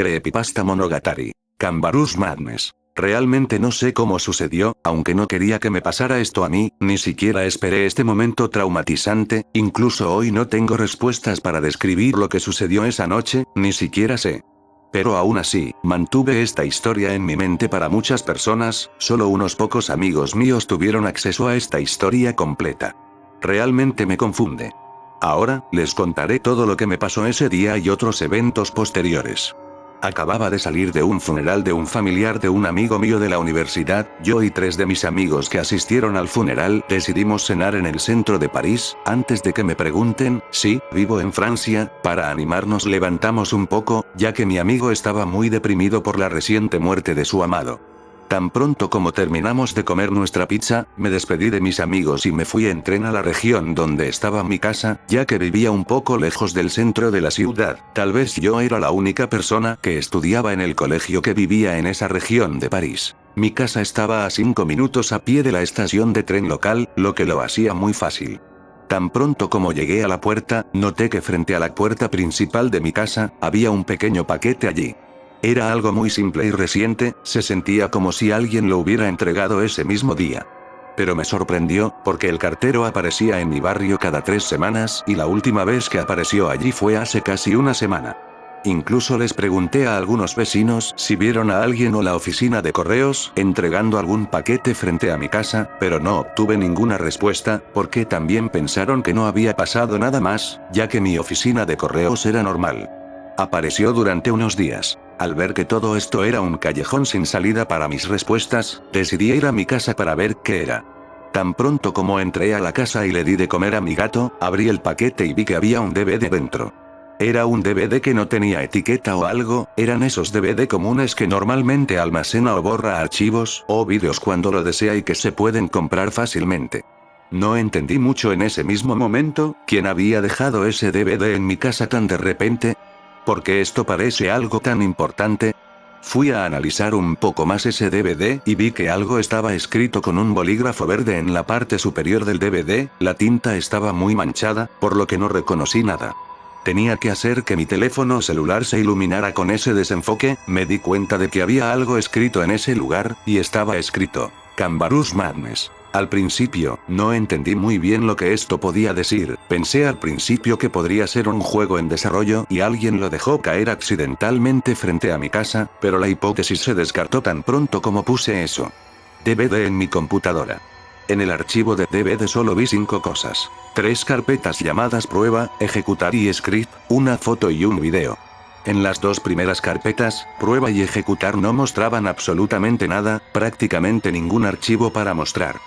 Creepypasta Monogatari. Kanbaru's Madness. Realmente no sé cómo sucedió, aunque no quería que me pasara esto a mí, ni siquiera esperé este momento traumatizante, incluso hoy no tengo respuestas para describir lo que sucedió esa noche, ni siquiera sé. Pero aún así, mantuve esta historia en mi mente para muchas personas, solo unos pocos amigos míos tuvieron acceso a esta historia completa. Realmente me confunde. Ahora, les contaré todo lo que me pasó ese día y otros eventos posteriores. Acababa de salir de un funeral de un familiar de un amigo mío de la universidad, yo y 3 de mis amigos que asistieron al funeral decidimos cenar en el centro de París, antes de que me pregunten, sí, vivo en Francia, para animarnos levantamos un poco, ya que mi amigo estaba muy deprimido por la reciente muerte de su amado. Tan pronto como terminamos de comer nuestra pizza, me despedí de mis amigos y me fui en tren a la región donde estaba mi casa, ya que vivía un poco lejos del centro de la ciudad. Tal vez yo era la única persona que estudiaba en el colegio que vivía en esa región de París. Mi casa estaba a 5 minutos a pie de la estación de tren local, lo que lo hacía muy fácil. Tan pronto como llegué a la puerta, noté que frente a la puerta principal de mi casa, había un pequeño paquete allí. Era algo muy simple y reciente, se sentía como si alguien lo hubiera entregado ese mismo día. Pero me sorprendió, porque el cartero aparecía en mi barrio cada 3 semanas y la última vez que apareció allí fue hace casi una semana. Incluso les pregunté a algunos vecinos si vieron a alguien o la oficina de correos entregando algún paquete frente a mi casa, pero no obtuve ninguna respuesta, porque también pensaron que no había pasado nada más, ya que mi oficina de correos era normal. Apareció durante unos días. Al ver que todo esto era un callejón sin salida para mis respuestas, decidí ir a mi casa para ver qué era. Tan pronto como entré a la casa y le di de comer a mi gato, abrí el paquete y vi que había un DVD dentro. Era un DVD que no tenía etiqueta o algo, eran esos DVD comunes que normalmente almacena o borra archivos o vídeos cuando lo desea y que se pueden comprar fácilmente. No entendí mucho en ese mismo momento, ¿quién había dejado ese DVD en mi casa tan de repente? ¿Por qué esto parece algo tan importante? Fui a analizar un poco más ese DVD y vi que algo estaba escrito con un bolígrafo verde en la parte superior del DVD, la tinta estaba muy manchada, por lo que no reconocí nada. Tenía que hacer que mi teléfono celular se iluminara con ese desenfoque, me di cuenta de que había algo escrito en ese lugar, y estaba escrito, Kanbaru's Madness. Al principio, no entendí muy bien lo que esto podía decir, pensé al principio que podría ser un juego en desarrollo y alguien lo dejó caer accidentalmente frente a mi casa, pero la hipótesis se descartó tan pronto como puse eso. DVD en mi computadora. En el archivo de DVD solo vi 5 cosas. 3 carpetas llamadas prueba, ejecutar y script, una foto y un video. En las 2 primeras carpetas, prueba y ejecutar no mostraban absolutamente nada, prácticamente ningún archivo para mostrar.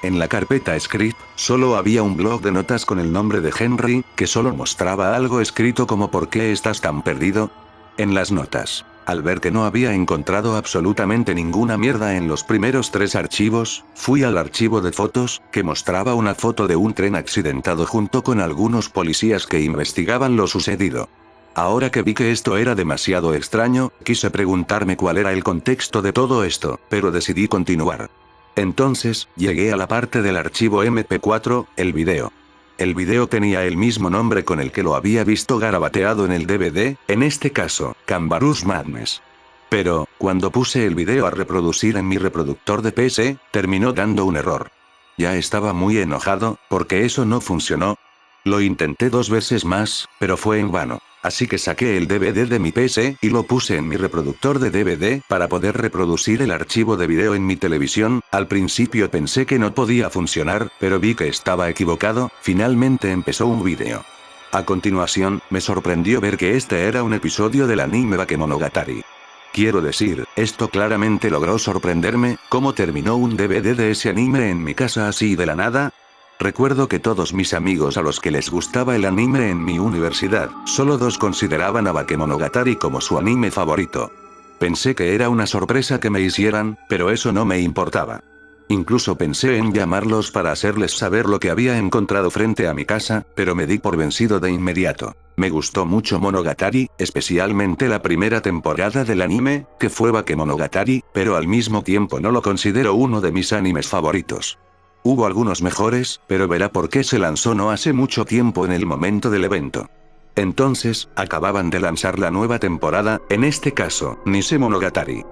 En la carpeta script, solo había un blog de notas con el nombre de Henry, que solo mostraba algo escrito como ¿por qué estás tan perdido? En las notas. Al ver que no había encontrado absolutamente ninguna mierda en los primeros 3 archivos, fui al archivo de fotos, que mostraba una foto de un tren accidentado junto con algunos policías que investigaban lo sucedido. Ahora que vi que esto era demasiado extraño, quise preguntarme cuál era el contexto de todo esto, pero decidí continuar. Entonces, llegué a la parte del archivo MP4, el video. El video tenía el mismo nombre con el que lo había visto garabateado en el DVD, en este caso, Kanbaru's Madness. Pero, cuando puse el video a reproducir en mi reproductor de PC, terminó dando un error. Ya estaba muy enojado, porque eso no funcionó. Lo intenté 2 veces más, pero fue en vano. Así que saqué el DVD de mi PC y lo puse en mi reproductor de DVD para poder reproducir el archivo de video en mi televisión. Al principio pensé que no podía funcionar, pero vi que estaba equivocado, finalmente empezó un video. A continuación, me sorprendió ver que este era un episodio del anime Bakemonogatari. Quiero decir, esto claramente logró sorprenderme, ¿cómo terminó un DVD de ese anime en mi casa así de la nada? Recuerdo que todos mis amigos a los que les gustaba el anime en mi universidad, solo 2 consideraban a Bakemonogatari como su anime favorito. Pensé que era una sorpresa que me hicieran, pero eso no me importaba. Incluso pensé en llamarlos para hacerles saber lo que había encontrado frente a mi casa, pero me di por vencido de inmediato. Me gustó mucho Monogatari, especialmente la primera temporada del anime, que fue Bakemonogatari, pero al mismo tiempo no lo considero uno de mis animes favoritos. Hubo algunos mejores, pero verá por qué se lanzó no hace mucho tiempo en el momento del evento. Entonces, acababan de lanzar la nueva temporada, en este caso, Nisei Monogatari.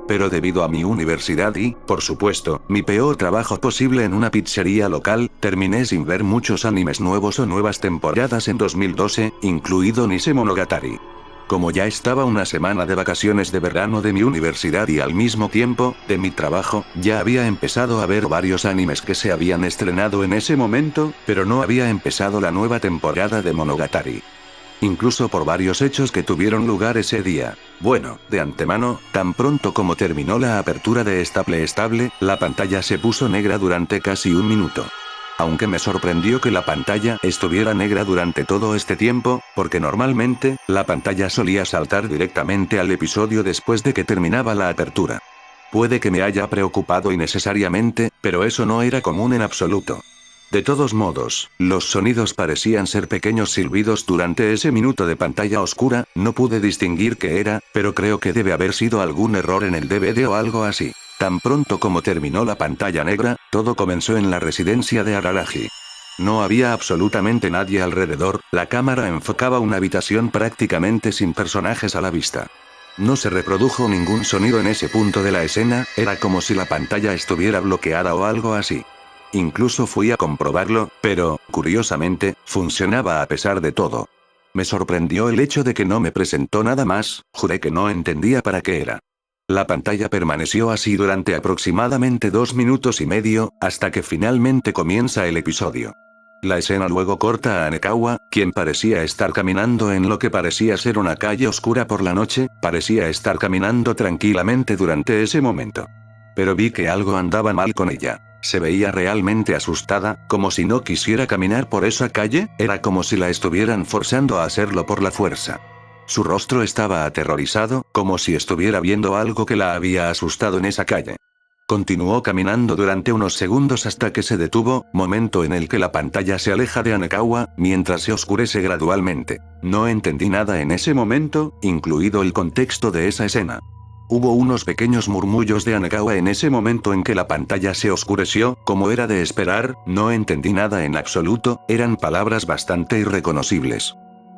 Pero debido a mi universidad y, por supuesto, mi peor trabajo posible en una pizzería local, terminé sin ver muchos animes nuevos o nuevas temporadas en 2012, incluido Nisei Monogatari. Como ya estaba una semana de vacaciones de verano de mi universidad y al mismo tiempo, de mi trabajo, ya había empezado a ver varios animes que se habían estrenado en ese momento, pero no había empezado la nueva temporada de Monogatari. Incluso por varios hechos que tuvieron lugar ese día. Bueno, de antemano, tan pronto como terminó la apertura de Stable Stable, la pantalla se puso negra durante casi un minuto. Aunque me sorprendió que la pantalla estuviera negra durante todo este tiempo, porque normalmente, la pantalla solía saltar directamente al episodio después de que terminaba la apertura. Puede que me haya preocupado innecesariamente, pero eso no era común en absoluto. De todos modos, los sonidos parecían ser pequeños silbidos durante ese minuto de pantalla oscura, no pude distinguir qué era, pero creo que debe haber sido algún error en el DVD o algo así. Tan pronto como terminó la pantalla negra, todo comenzó en la residencia de Araragi. No había absolutamente nadie alrededor, la cámara enfocaba una habitación prácticamente sin personajes a la vista. No se reprodujo ningún sonido en ese punto de la escena, era como si la pantalla estuviera bloqueada o algo así. Incluso fui a comprobarlo, pero, curiosamente, funcionaba a pesar de todo. Me sorprendió el hecho de que no me presentó nada más, juré que no entendía para qué era. La pantalla permaneció así durante aproximadamente 2 minutos y medio, hasta que finalmente comienza el episodio. La escena luego corta a Anekawa, quien parecía estar caminando en lo que parecía ser una calle oscura por la noche, parecía estar caminando tranquilamente durante ese momento. Pero vi que algo andaba mal con ella. Se veía realmente asustada, como si no quisiera caminar por esa calle, era como si la estuvieran forzando a hacerlo por la fuerza. Su rostro estaba aterrorizado, como si estuviera viendo algo que la había asustado en esa calle. Continuó caminando durante unos segundos hasta que se detuvo, momento en el que la pantalla se aleja de Anekawa, mientras se oscurece gradualmente. No entendí nada en ese momento, incluido el contexto de esa escena. Hubo unos pequeños murmullos de Anekawa en ese momento en que la pantalla se oscureció, como era de esperar, no entendí nada en absoluto, eran palabras bastante irreconocibles.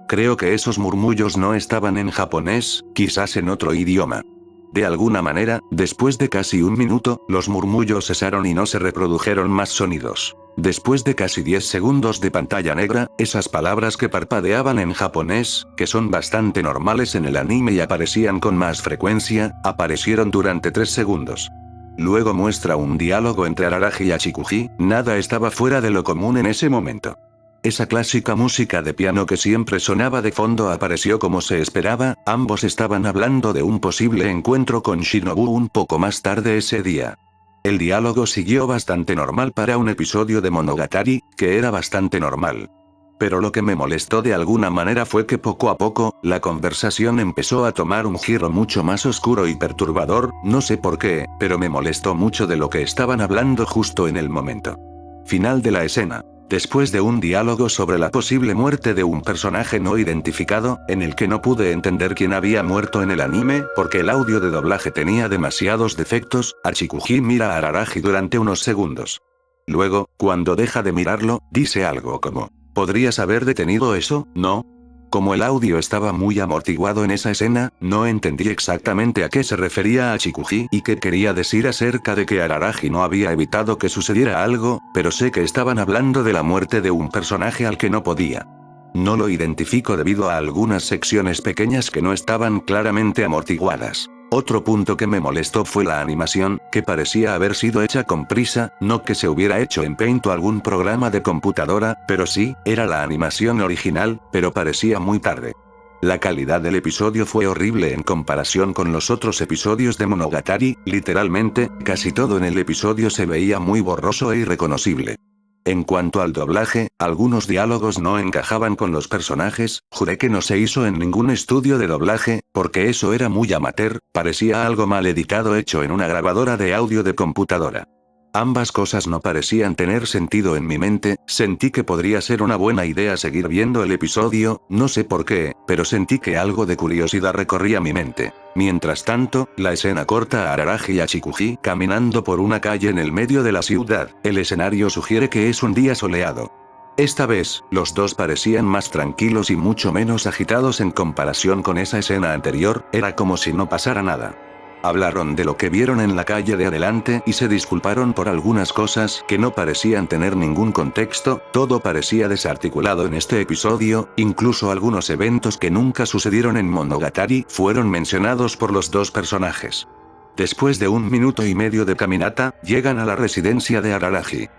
Creo que esos murmullos no estaban en japonés, quizás en otro idioma. De alguna manera, después de casi un minuto, los murmullos cesaron y no se reprodujeron más sonidos. Después de casi 10 segundos de pantalla negra, esas palabras que parpadeaban en japonés, que son bastante normales en el anime y aparecían con más frecuencia, aparecieron durante 3 segundos. Luego muestra un diálogo entre Araragi y Achikuji, nada estaba fuera de lo común en ese momento. Esa clásica música de piano que siempre sonaba de fondo apareció como se esperaba, ambos estaban hablando de un posible encuentro con Shinobu un poco más tarde ese día. El diálogo siguió bastante normal para un episodio de Monogatari, que era bastante normal. Pero lo que me molestó de alguna manera fue que poco a poco, la conversación empezó a tomar un giro mucho más oscuro y perturbador, no sé por qué, pero me molestó mucho de lo que estaban hablando justo en el momento. Final de la escena. Después de un diálogo sobre la posible muerte de un personaje no identificado, en el que no pude entender quién había muerto en el anime, porque el audio de doblaje tenía demasiados defectos, Achikuji mira a Araragi durante unos segundos. Luego, cuando deja de mirarlo, dice algo como, ¿podrías haber detenido eso, no? Como el audio estaba muy amortiguado en esa escena, no entendí exactamente a qué se refería Achikuji y qué quería decir acerca de que Araragi no había evitado que sucediera algo, pero sé que estaban hablando de la muerte de un personaje al que no podía. No lo identifico debido a algunas secciones pequeñas que no estaban claramente amortiguadas. Otro punto que me molestó fue la animación, que parecía haber sido hecha con prisa, no que se hubiera hecho en Paint o algún programa de computadora, pero sí, era la animación original, pero parecía muy tarde. La calidad del episodio fue horrible en comparación con los otros episodios de Monogatari, literalmente, casi todo en el episodio se veía muy borroso e irreconocible. En cuanto al doblaje, algunos diálogos no encajaban con los personajes, juré que no se hizo en ningún estudio de doblaje, porque eso era muy amateur, parecía algo mal editado hecho en una grabadora de audio de computadora. Ambas cosas no parecían tener sentido en mi mente, sentí que podría ser una buena idea seguir viendo el episodio, no sé por qué, pero sentí que algo de curiosidad recorría mi mente. Mientras tanto, la escena corta a Araragi y Achikuji caminando por una calle en el medio de la ciudad, el escenario sugiere que es un día soleado. Esta vez, los dos parecían más tranquilos y mucho menos agitados en comparación con esa escena anterior, era como si no pasara nada. Hablaron de lo que vieron en la calle de adelante y se disculparon por algunas cosas que no parecían tener ningún contexto, todo parecía desarticulado en este episodio, incluso algunos eventos que nunca sucedieron en Monogatari fueron mencionados por los dos personajes. Después de 1 minuto y medio de caminata, llegan a la residencia de Araragi.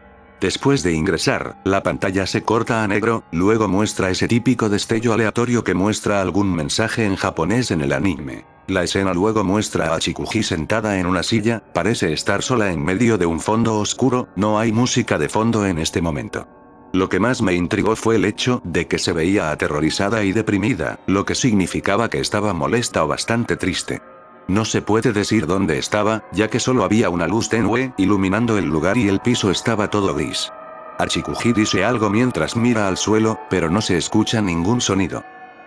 Después de ingresar, la pantalla se corta a negro, luego muestra ese típico destello aleatorio que muestra algún mensaje en japonés en el anime. La escena luego muestra a Chikuji sentada en una silla, parece estar sola en medio de un fondo oscuro, no hay música de fondo en este momento. Lo que más me intrigó fue el hecho de que se veía aterrorizada y deprimida, lo que significaba que estaba molesta o bastante triste. No se puede decir dónde estaba, ya que solo había una luz tenue iluminando el lugar y el piso estaba todo gris. Achikuji dice algo mientras mira al suelo, pero no se escucha ningún sonido.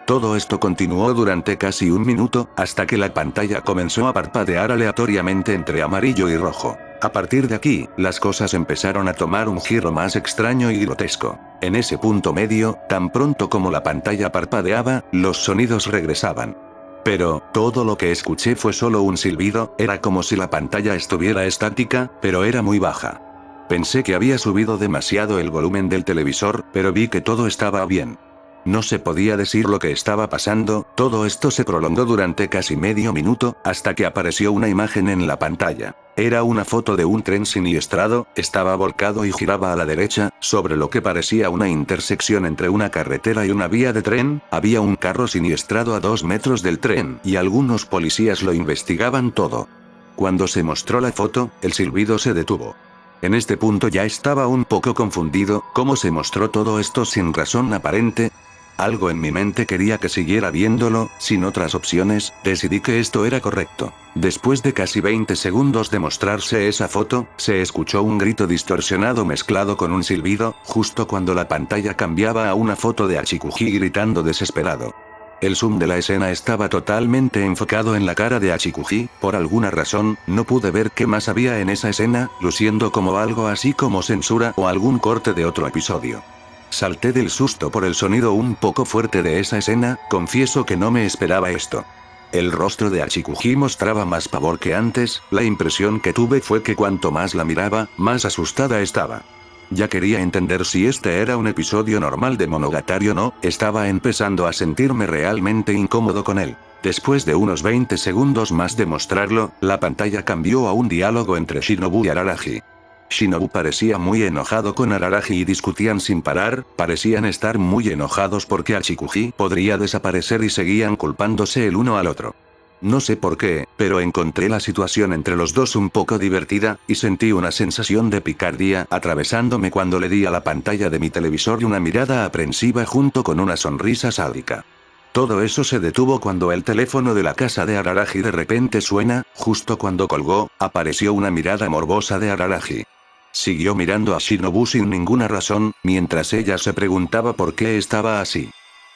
Todo esto continuó durante casi 1 minuto, hasta que la pantalla comenzó a parpadear aleatoriamente entre amarillo y rojo. A partir de aquí, las cosas empezaron a tomar un giro más extraño y grotesco. En ese punto medio, tan pronto como la pantalla parpadeaba, los sonidos regresaban. Pero, todo lo que escuché fue solo un silbido, era como si la pantalla estuviera estática, pero era muy baja. Pensé que había subido demasiado el volumen del televisor, pero vi que todo estaba bien. No se podía decir lo que estaba pasando, todo esto se prolongó durante casi medio minuto, hasta que apareció una imagen en la pantalla. Era una foto de un tren siniestrado, estaba volcado y giraba a la derecha, sobre lo que parecía una intersección entre una carretera y una vía de tren, había un carro siniestrado a 2 metros del tren, y algunos policías lo investigaban todo. Cuando se mostró la foto, el silbido se detuvo. En este punto ya estaba un poco confundido, ¿cómo se mostró todo esto sin razón aparente? Algo en mi mente quería que siguiera viéndolo, sin otras opciones, decidí que esto era correcto. Después de casi 20 segundos de mostrarse esa foto, se escuchó un grito distorsionado mezclado con un silbido, justo cuando la pantalla cambiaba a una foto de Achikuji gritando desesperado. El zoom de la escena estaba totalmente enfocado en la cara de Achikuji, por alguna razón, no pude ver qué más había en esa escena, luciendo como algo así como censura o algún corte de otro episodio. Salté del susto por el sonido un poco fuerte de esa escena, confieso que no me esperaba esto. El rostro de Achikuji mostraba más pavor que antes, la impresión que tuve fue que cuanto más la miraba, más asustada estaba. Ya quería entender si este era un episodio normal de Monogatari o no, estaba empezando a sentirme realmente incómodo con él. Después de unos 20 segundos más de mostrarlo, la pantalla cambió a un diálogo entre Shinobu y Araragi. Shinobu parecía muy enojado con Araragi y discutían sin parar, parecían estar muy enojados porque Achikuji podría desaparecer y seguían culpándose el uno al otro. No sé por qué, pero encontré la situación entre los dos un poco divertida, y sentí una sensación de picardía atravesándome cuando le di a la pantalla de mi televisor una mirada aprensiva junto con una sonrisa sádica. Todo eso se detuvo cuando el teléfono de la casa de Araragi de repente suena, justo cuando colgó, apareció una mirada morbosa de Araragi. Siguió mirando a Shinobu sin ninguna razón, mientras ella se preguntaba por qué estaba así.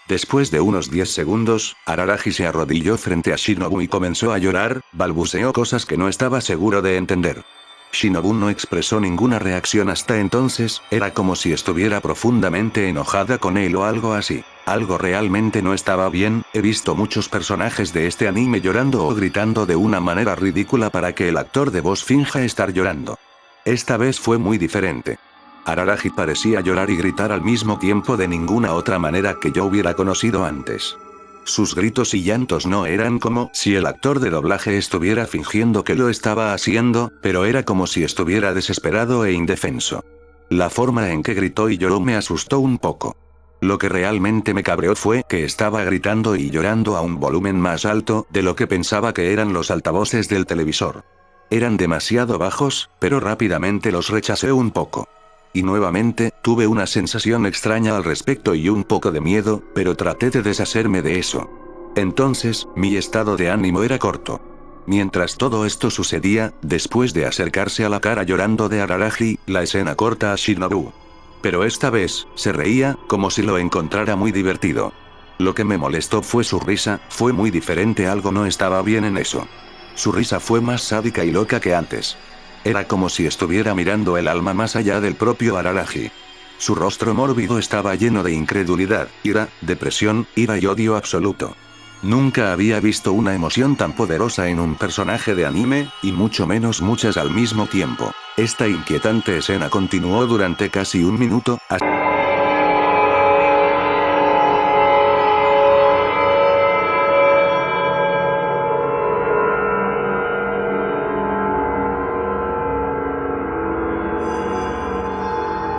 Después de unos 10 segundos, Araragi se arrodilló frente a Shinobu y comenzó a llorar, balbuceó cosas que no estaba seguro de entender. Shinobu no expresó ninguna reacción hasta entonces, era como si estuviera profundamente enojada con él o algo así. Algo realmente no estaba bien, he visto muchos personajes de este anime llorando o gritando de una manera ridícula para que el actor de voz finja estar llorando. Esta vez fue muy diferente. Araragi parecía llorar y gritar al mismo tiempo de ninguna otra manera que yo hubiera conocido antes. Sus gritos y llantos no eran como si el actor de doblaje estuviera fingiendo que lo estaba haciendo, pero era como si estuviera desesperado e indefenso. La forma en que gritó y lloró me asustó un poco. Lo que realmente me cabreó fue que estaba gritando y llorando a un volumen más alto de lo que pensaba que eran los altavoces del televisor. Eran demasiado bajos, pero rápidamente los rechacé un poco. Y nuevamente, tuve una sensación extraña al respecto y un poco de miedo, pero traté de deshacerme de eso. Entonces, mi estado de ánimo era corto. Mientras todo esto sucedía, después de acercarse a la cara llorando de Araragi, la escena corta a Shinobu. Pero esta vez, se reía, como si lo encontrara muy divertido. Lo que me molestó fue su risa, fue muy diferente, algo no estaba bien en eso. Su risa fue más sádica y loca que antes. Era como si estuviera mirando el alma más allá del propio Araragi. Su rostro mórbido estaba lleno de incredulidad, ira, depresión, ira y odio absoluto. Nunca había visto una emoción tan poderosa en un personaje de anime, y mucho menos muchas al mismo tiempo. Esta inquietante escena continuó durante casi un minuto, hasta